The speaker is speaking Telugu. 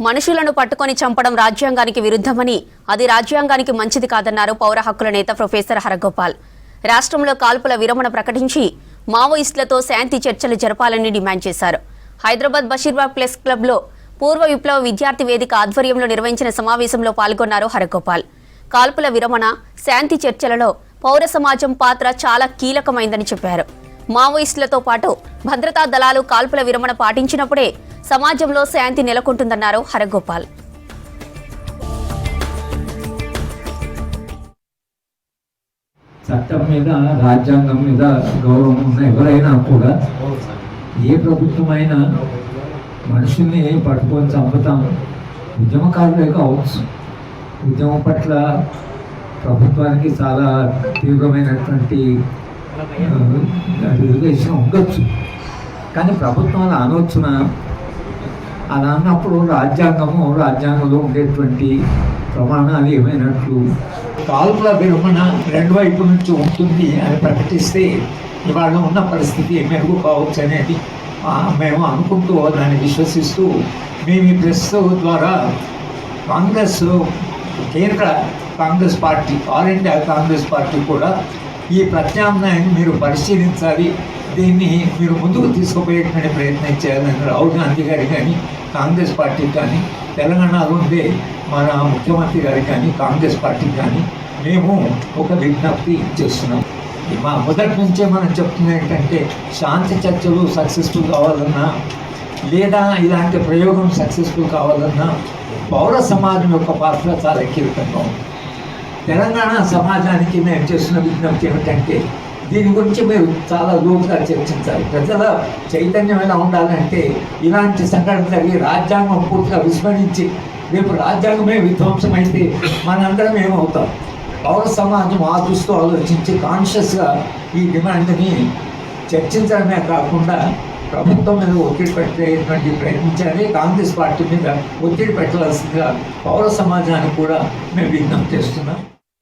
మనుషులను పట్టుకొని చంపడం రాజ్యాంగానికి విరుద్ధమని, అది రాజ్యాంగానికి మంచిది కాదన్నారు పౌర హక్కుల నేత ప్రొఫెసర్ హరగోపాల్. రాష్ట్రంలో కాల్పుల విరమణ ప్రకటించి మావోయిస్టులతో శాంతి చర్చలు జరపాలని డిమాండ్ చేశారు. హైదరాబాద్ బషీర్బాగ్ ప్రెస్ క్లబ్లో పూర్వ విప్లవ విద్యార్థి వేదిక ఆధ్వర్యంలో నిర్వహించిన సమావేశంలో పాల్గొన్నారు హరగోపాల్. కాల్పుల విరమణ, శాంతి చర్చలలో పౌర సమాజం పాత్ర చాలా కీలకమైందని చెప్పారు. మావోయిస్టులతో పాటు భద్రతా దళాలు కాల్పుల విరమణ పాటించినప్పుడే సమాజంలో శాంతి నెలకొంటుందన్నారు హరగోపాల్. చట్టం మీద, రాజ్యాంగం మీద గౌరవం ఉన్న ఎవరైనా కూడా ఏ ప్రభుత్వమైనా మనుషుల్ని పట్టుకొని చంపుతాం. ఉద్యమకారులే కావచ్చు, ఉద్యమం పట్ల ప్రభుత్వానికి చాలా తీవ్రమైనటువంటి రిజర్వేషన్ ఉండొచ్చు. కానీ ప్రభుత్వం అలా అనవచ్చున, అలా అన్నప్పుడు రాజ్యాంగంలో ఉండేటువంటి ప్రమాణాలు ఏమైనట్లు కాల్పుల విరమణ రెండు వైపు నుంచి ఉంటుంది అని ప్రకటిస్తే ఇవాళ ఉన్న పరిస్థితి మెరుగు కావచ్చు అనేది మేము అనుకుంటూ, దాన్ని విశ్వసిస్తూ మేము ఈ ప్రెస్ ద్వారా కేంద్ర Congress party, all India Congress party కూడా ఈ ప్రత్యామ్నాయాన్ని మీరు పరిశీలించాలి, దీన్ని మీరు ముందుకు తీసుకుపోయేటువంటి ప్రయత్నం చేయాలని రాహుల్ గాంధీ గారికి కానీ, కాంగ్రెస్ పార్టీకి కానీ, తెలంగాణలో ఉండే మన ముఖ్యమంత్రి గారికి కానీ, కాంగ్రెస్ పార్టీకి కానీ మేము ఒక విజ్ఞప్తి చేస్తున్నాం. మా మొదటి నుంచే మనం చెప్తుంది ఏంటంటే, శాంతి చర్చలు సక్సెస్ఫుల్ కావాలన్నా, లేదా ఇలాంటి ప్రయోగం సక్సెస్ఫుల్ కావాలన్నా పౌర సమాజం యొక్క పాత్ర చాలా కీలకంగా ఉంది. తెలంగాణ సమాజానికి మేము చేస్తున్న విజ్ఞప్తి ఏమిటంటే, దీని గురించి మీరు చాలా లోతుగా చర్చించాలి. ప్రజల చైతన్యం ఎలా ఉండాలంటే, ఇలాంటి సంఘటన జరిగి రాజ్యాంగం పూర్తిగా విస్మరించి రేపు రాజ్యాంగమే విధ్వంసమైతే మనందరం ఏమవుతాం? పౌర సమాజం ఆ దృష్టితో ఆలోచించి కాన్షియస్గా ఈ డిమాండ్ని చర్చించడమే కాకుండా ప్రభుత్వం మీద ఒత్తిడి పెట్టేటువంటి ప్రయత్నించాలి. కాంగ్రెస్ పార్టీ మీద ఒత్తిడి పెట్టవలసిందిగా పౌర సమాజానికి కూడా మేము విజ్ఞప్తి చేస్తున్నాం.